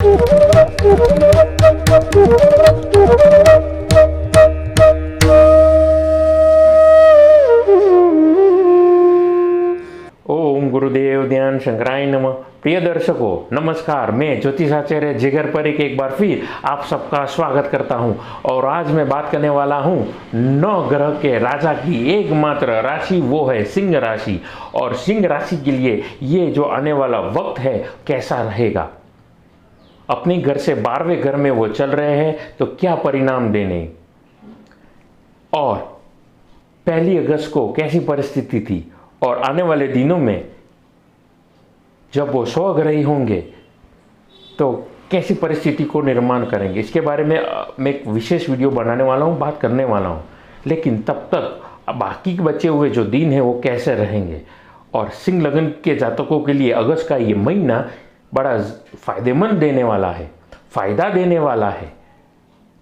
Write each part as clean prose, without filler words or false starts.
ओम गुरुदेव ध्यान शंकराय नमः। प्रिय दर्शकों नमस्कार, मैं ज्योतिषाचार्य जिगर परीख एक बार फिर आप सबका स्वागत करता हूं। और आज मैं बात करने वाला हूं 9 ग्रह के राजा की एकमात्र राशि, वो है सिंह राशि। और सिंह राशि के लिए ये जो आने वाला वक्त है कैसा रहेगा, अपने घर से 12वें घर में वो चल रहे हैं तो क्या परिणाम देने, और 1 अगस्त को कैसी परिस्थिति थी, और आने वाले दिनों में जब वो स्वग्रही होंगे तो कैसी परिस्थिति को निर्माण करेंगे, इसके बारे में मैं एक विशेष वीडियो बनाने वाला हूँ, बात करने वाला हूँ। लेकिन तब तक बाकी के बचे हुए जो दिन है वो कैसे रहेंगे। और सिंह लगन के जातकों के लिए अगस्त का ये महीना बड़ा फायदेमंद देने वाला है, फायदा देने वाला है।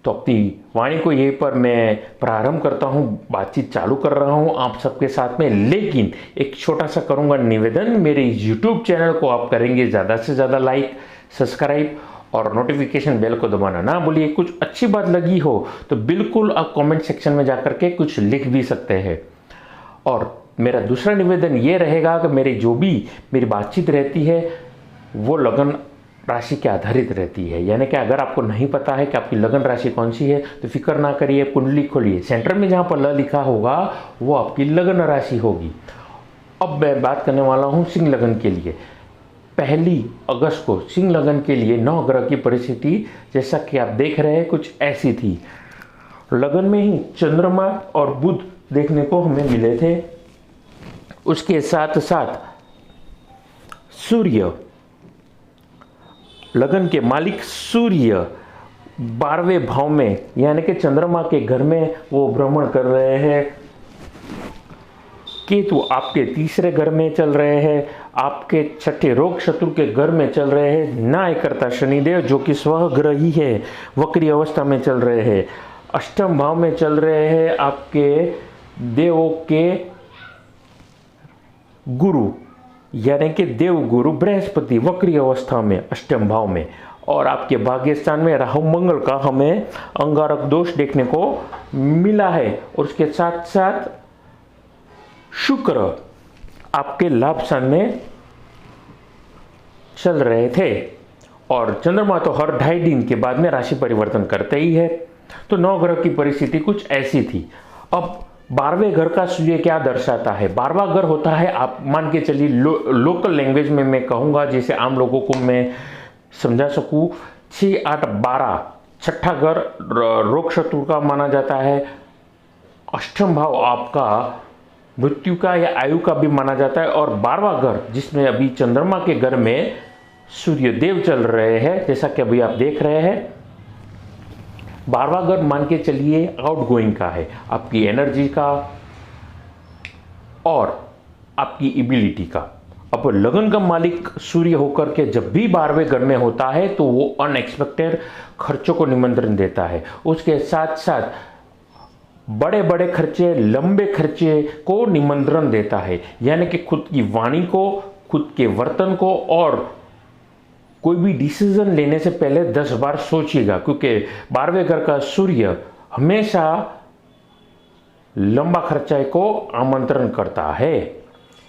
तो अपनी वाणी को यहीं पर मैं प्रारंभ करता हूँ, बातचीत चालू कर रहा हूँ आप सबके साथ में। लेकिन एक छोटा सा करूँगा निवेदन, मेरे यूट्यूब चैनल को आप करेंगे ज़्यादा से ज़्यादा लाइक, सब्सक्राइब और नोटिफिकेशन बेल को दबाना ना भूलिए। कुछ अच्छी बात लगी हो तो बिल्कुल आप कमेंट सेक्शन में जाकर के कुछ लिख भी सकते हैं। और मेरा दूसरा निवेदन ये रहेगा कि मेरी बातचीत रहती है वो लगन राशि के आधारित रहती है। यानी कि अगर आपको नहीं पता है कि आपकी लगन राशि कौन सी है तो फिक्र ना करिए, कुंडली खोलिए, सेंटर में जहाँ पर ल लिखा होगा वो आपकी लगन राशि होगी। अब मैं बात करने वाला हूँ सिंह लगन के लिए। 1 अगस्त को सिंह लगन के लिए 9 ग्रह की परिस्थिति जैसा कि आप देख रहे हैं कुछ ऐसी थी। लगन में ही चंद्रमा और बुध देखने को हमें मिले थे, उसके साथ साथ सूर्य, लगन के मालिक सूर्य 12वें भाव में यानी कि चंद्रमा के घर में वो भ्रमण कर रहे हैं। केतु आपके 3रे घर में चल रहे हैं, आपके 6ठे रोग शत्रु के घर में चल रहे हैं। न्यायकर्ता शनिदेव जो कि स्वग्रही है, वक्री अवस्था में चल रहे हैं। 8म भाव में चल रहे हैं आपके देवों के गुरु यानी कि देव गुरु बृहस्पति वक्री अवस्था में 8म भाव में। और आपके भाग्य स्थान में राहु मंगल का हमें अंगारक दोष देखने को मिला है। और उसके साथ साथ शुक्र आपके लाभ स्थान में चल रहे थे। और चंद्रमा तो हर 2.5 दिन के बाद में राशि परिवर्तन करते ही है। तो 9 ग्रह की परिस्थिति कुछ ऐसी थी। अब 12वें घर का सूर्य क्या दर्शाता है। 12वां घर होता है, आप मान के चलिए लोकल लैंग्वेज में मैं कहूँगा जैसे आम लोगों को मैं समझा सकूँ, 6, 8, 12 छठा घर रोग शत्रु का माना जाता है। 8म भाव आपका मृत्यु का या आयु का भी माना जाता है। और 12वां घर जिसमें अभी चंद्रमा के घर में सूर्य देव चल रहे हैं, जैसा कि अभी आप देख रहे हैं, 12वां घर मान के चलिए आउटगोइंग का है, आपकी एनर्जी का और आपकी एबिलिटी का। अब लगन का मालिक सूर्य होकर के जब भी 12वें घर में होता है तो वो अनएक्सपेक्टेड खर्चों को निमंत्रण देता है। उसके साथ साथ बड़े बड़े खर्चे, लंबे खर्चे को निमंत्रण देता है। यानी कि खुद की वाणी को, खुद के वर्तन को, और कोई भी डिसीजन लेने से पहले 10 बार सोचिएगा, क्योंकि 12वें घर का सूर्य हमेशा लंबा खर्चे को आमंत्रण करता है।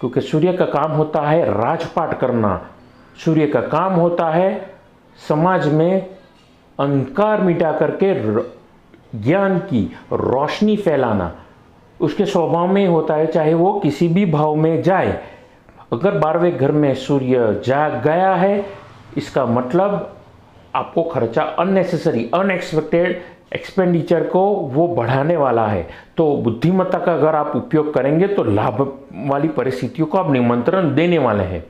क्योंकि सूर्य का काम होता है राजपाट करना, सूर्य का काम होता है समाज में अंधकार मिटा करके ज्ञान की रोशनी फैलाना। उसके स्वभाव में होता है, चाहे वो किसी भी भाव में जाए। अगर 12वें घर में सूर्य जाग गया है, इसका मतलब आपको खर्चा अननेसेसरी, अनएक्सपेक्टेड एक्सपेंडिचर को वो बढ़ाने वाला है। तो बुद्धिमत्ता का अगर आप उपयोग करेंगे तो लाभ वाली परिस्थितियों को आप निमंत्रण देने वाले हैं।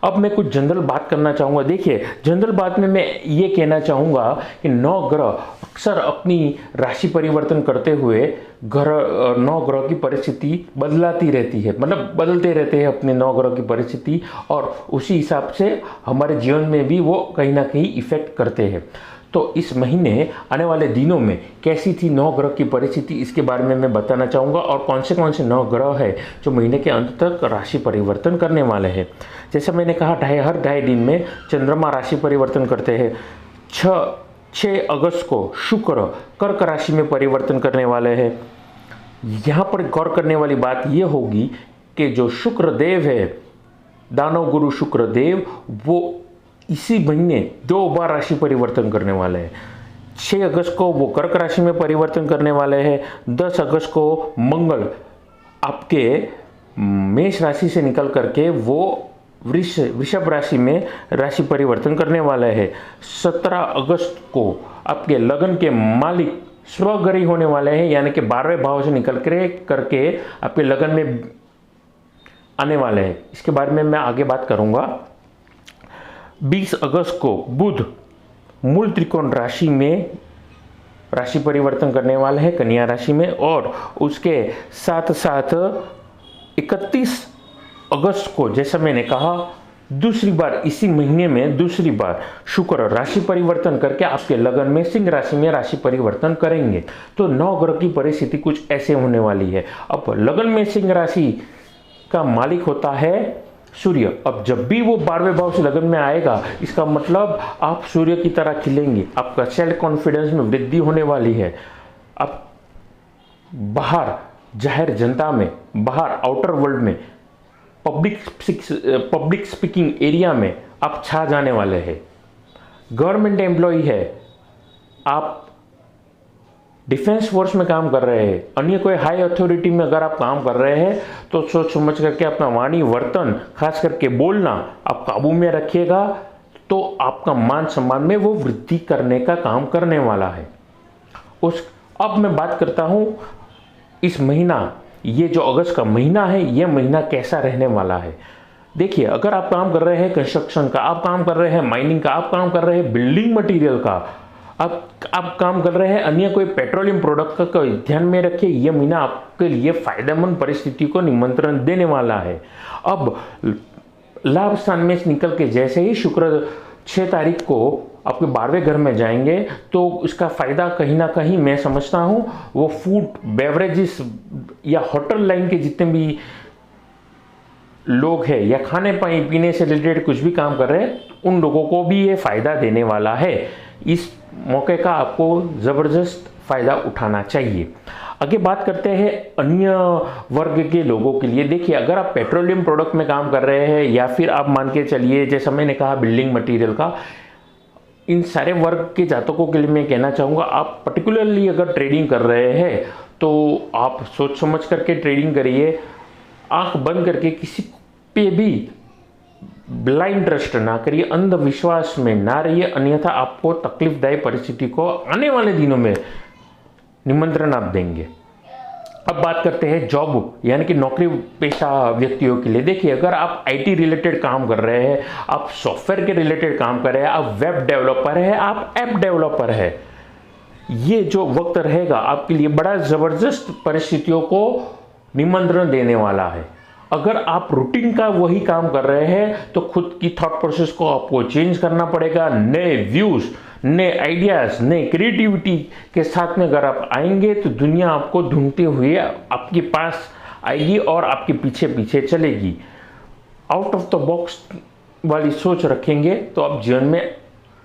अब मैं कुछ जनरल बात करना चाहूँगा। देखिए, जनरल बात में मैं ये कहना चाहूँगा कि 9 ग्रह अक्सर अपनी राशि परिवर्तन करते हुए 9 ग्रह की परिस्थिति बदलाती रहती है, मतलब बदलते रहते हैं अपने 9 ग्रह की परिस्थिति, और उसी हिसाब से हमारे जीवन में भी वो कहीं ना कहीं इफेक्ट करते हैं। तो इस महीने आने वाले दिनों में कैसी थी नौ ग्रह की परिस्थिति, इसके बारे में मैं बताना चाहूँगा। और कौन से नौ ग्रह है जो महीने के अंत तक राशि परिवर्तन करने वाले हैं। जैसे मैंने कहा हर ढाई दिन में चंद्रमा राशि परिवर्तन करते हैं। 6 अगस्त को शुक्र कर्क राशि में परिवर्तन करने वाले हैं। यहाँ पर गौर करने वाली बात यह होगी कि जो शुक्रदेव है, दानव गुरु शुक्रदेव, वो इसी महीने 2 बार राशि परिवर्तन करने वाले हैं। 6 अगस्त को वो कर्क राशि में परिवर्तन करने वाले हैं। 10 अगस्त को मंगल आपके मेष राशि से निकल करके वो वृषभ राशि में राशि परिवर्तन करने वाले हैं। 17 अगस्त को आपके लगन के मालिक स्वग्रही होने वाले हैं, यानी कि 12वें भाव से निकल करके आपके लगन में आने वाले हैं। इसके बारे में मैं आगे बात करूंगा। 20 अगस्त को बुध मूल त्रिकोण राशि में राशि परिवर्तन करने वाले हैं, कन्या राशि में। और उसके साथ साथ 31 अगस्त को, जैसा मैंने कहा, दूसरी बार इसी महीने में दूसरी बार शुक्र राशि परिवर्तन करके आपके लगन में सिंह राशि में राशि परिवर्तन करेंगे। तो 9 ग्रह की परिस्थिति कुछ ऐसे होने वाली है। अब लगन में सिंह राशि का मालिक होता है सूर्य। अब जब भी वो 12वें भाव से लगन में आएगा, इसका मतलब आप सूर्य की तरह खिलेंगे, आपका सेल्फ कॉन्फिडेंस में वृद्धि होने वाली है। आप बाहर जाहिर जनता में, बाहर आउटर वर्ल्ड में, पब्लिक स्पीकिंग एरिया में आप छा जाने वाले हैं। गवर्नमेंट एम्प्लॉय है, आप डिफेंस फोर्स में काम कर रहे हैं, अन्य कोई हाई अथॉरिटी में अगर आप काम कर रहे हैं, तो सोच समझ करके अपना वाणी वर्तन, खास करके बोलना आप काबू में रखिएगा, तो आपका मान सम्मान में वो वृद्धि करने का काम करने वाला है। अब मैं बात करता हूं इस महीना, ये जो अगस्त का महीना है, ये महीना कैसा रहने वाला है। देखिए, अगर आप काम कर रहे हैं कंस्ट्रक्शन का, आप काम कर रहे हैं माइनिंग का, आप काम कर रहे हैं बिल्डिंग मटेरियल का, आप काम कर रहे हैं अन्य कोई पेट्रोलियम प्रोडक्ट का, ध्यान में रखिए ये महीना आपके लिए फायदेमंद परिस्थिति को निमंत्रण देने वाला है। अब लाभ स्थान में निकल के जैसे ही शुक्र 6 तारीख को आपके 12वें घर में जाएंगे, तो इसका फायदा कहीं ना कहीं मैं समझता हूं वो फूड बेवरेजेस या होटल लाइन के जितने भी लोग हैं या खाने पीने से रिलेटेड कुछ भी काम कर रहे हैं, उन लोगों को भी ये फायदा देने वाला है। इस मौके का आपको जबरदस्त फायदा उठाना चाहिए। आगे बात करते हैं अन्य वर्ग के लोगों के लिए। देखिए, अगर आप पेट्रोलियम प्रोडक्ट में काम कर रहे हैं या फिर आप मान के चलिए, जैसा मैंने कहा बिल्डिंग मटेरियल का, इन सारे वर्ग के जातकों के लिए मैं कहना चाहूँगा, आप पर्टिकुलरली अगर ट्रेडिंग कर रहे हैं तो आप सोच समझ करके ट्रेडिंग करिए। आंख बंद करके किसी पे भी ब्लाइंड ट्रस्ट ना करिए, अंधविश्वास में ना रहिए, अन्यथा आपको तकलीफदायक परिस्थिति को आने वाले दिनों में निमंत्रण आप देंगे। अब बात करते हैं जॉब यानी कि नौकरी पेशा व्यक्तियों के लिए। देखिए, अगर आप आईटी रिलेटेड काम कर रहे हैं, आप सॉफ्टवेयर के रिलेटेड काम कर रहे हैं, आप वेब डेवलपर है, आप ऐप डेवलपर है, ये जो वक्त रहेगा आपके लिए बड़ा जबरदस्त परिस्थितियों को निमंत्रण देने वाला है। अगर आप रूटीन का वही काम कर रहे हैं तो खुद की थॉट प्रोसेस को आपको चेंज करना पड़ेगा। नए व्यूज, नए आइडियाज, नए क्रिएटिविटी के साथ में अगर आप आएंगे तो दुनिया आपको ढूंढते हुए आपके पास आएगी और आपके पीछे पीछे चलेगी। आउट ऑफ द बॉक्स वाली सोच रखेंगे तो आप जीवन में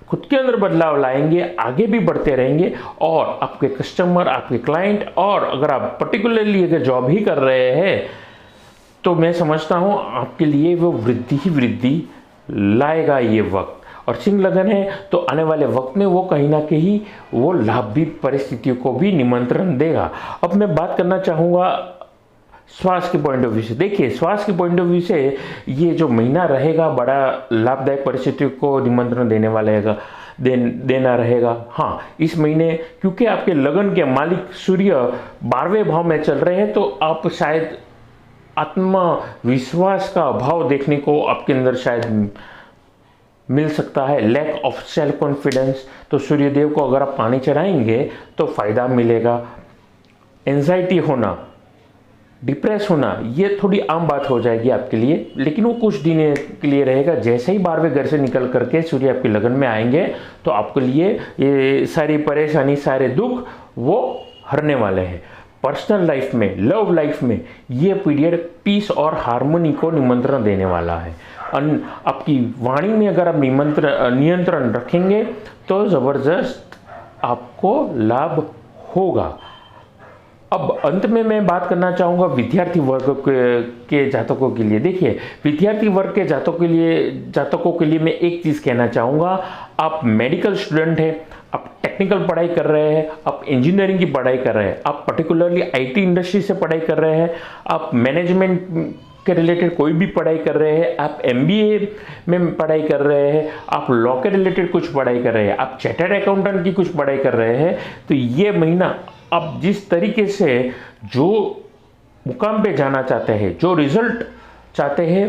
खुद के अंदर बदलाव लाएंगे, आगे भी बढ़ते रहेंगे और आपके कस्टमर, आपके क्लाइंट, और अगर आप पर्टिकुलरली अगर जॉब ही कर रहे हैं तो मैं समझता हूं आपके लिए वो वृद्धि ही वृद्धि लाएगा ये वक्त। और सिंह लगन है तो आने वाले वक्त में वो कहीं ना कहीं वो लाभी परिस्थितियों को भी निमंत्रण देगा। अब मैं बात करना चाहूँगा स्वास्थ्य के पॉइंट ऑफ व्यू से। देखिए, स्वास्थ्य के पॉइंट ऑफ व्यू से ये जो महीना रहेगा बड़ा लाभदायक परिस्थितियों को निमंत्रण देने वाला देना रहेगा। हाँ, इस महीने क्योंकि आपके लगन के मालिक सूर्य 12वें भाव में चल रहे हैं तो आप शायद आत्मविश्वास का अभाव देखने को आपके अंदर शायद मिल सकता है, लैक ऑफ सेल्फ कॉन्फिडेंस। तो सूर्यदेव को अगर आप पानी चढ़ाएंगे तो फायदा मिलेगा। एंजाइटी होना, डिप्रेस होना ये थोड़ी आम बात हो जाएगी आपके लिए, लेकिन वो कुछ दिन के लिए रहेगा। जैसे ही 12वें घर से निकल करके सूर्य आपके लगन में आएंगे तो आपके लिए ये सारी परेशानी, सारे दुख वो हरने वाले हैं। पर्सनल लाइफ में, लव लाइफ में ये पीरियड पीस और हार्मोनी को निमंत्रण देने वाला है। आपकी वाणी में अगर आप नियंत्रण रखेंगे तो ज़बरदस्त आपको लाभ होगा। अब अंत में मैं बात करना चाहूँगा विद्यार्थी वर्ग के जातकों के लिए। देखिए, विद्यार्थी वर्ग के जातकों के लिए मैं एक चीज़ कहना चाहूँगा। आप मेडिकल स्टूडेंट हैं, आप टेक्निकल पढ़ाई कर रहे हैं, आप इंजीनियरिंग की पढ़ाई कर रहे हैं, आप पर्टिकुलरली आईटी इंडस्ट्री से पढ़ाई कर रहे हैं, आप मैनेजमेंट के रिलेटेड कोई भी पढ़ाई कर रहे हैं, आप एमबीए में पढ़ाई कर रहे हैं, आप लॉ के रिलेटेड कुछ पढ़ाई कर रहे हैं, आप चार्टर्ड अकाउंटेंट की कुछ पढ़ाई कर रहे हैं, तो ये महीना आप जिस तरीके से जो मुकाम पे जाना चाहते हैं, जो रिजल्ट चाहते हैं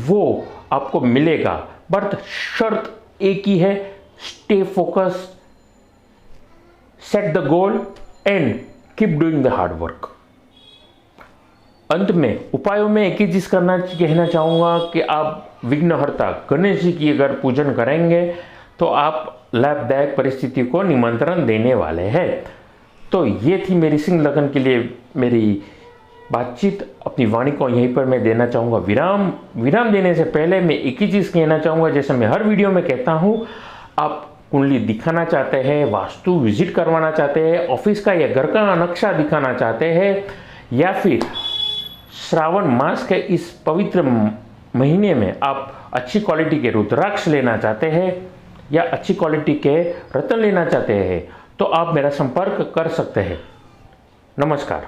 वो आपको मिलेगा। बट शर्त एक ही है, stay focus, set the goal and keep doing the hard work. अंत में उपायों में एक ही चीज कहना चाहूंगा कि आप विघ्नहर्ता गणेश जी की अगर पूजन करेंगे तो आप लाभदायक परिस्थिति को निमंत्रण देने वाले हैं। तो ये थी मेरी सिंह लगन के लिए मेरी बातचीत। अपनी वाणी को यहीं पर मैं देना चाहूँगा विराम देने से पहले मैं एक ही चीज़ कहना चाहूँगा, जैसे मैं हर वीडियो में कहता हूँ, आप कुंडली दिखाना चाहते हैं, वास्तु विजिट करवाना चाहते हैं, ऑफिस का या घर का नक्शा दिखाना चाहते हैं, या फिर श्रावण मास के इस पवित्र महीने में आप अच्छी क्वालिटी के रुद्राक्ष लेना चाहते हैं या अच्छी क्वालिटी के रत्न लेना चाहते हैं तो आप मेरा संपर्क कर सकते हैं। नमस्कार।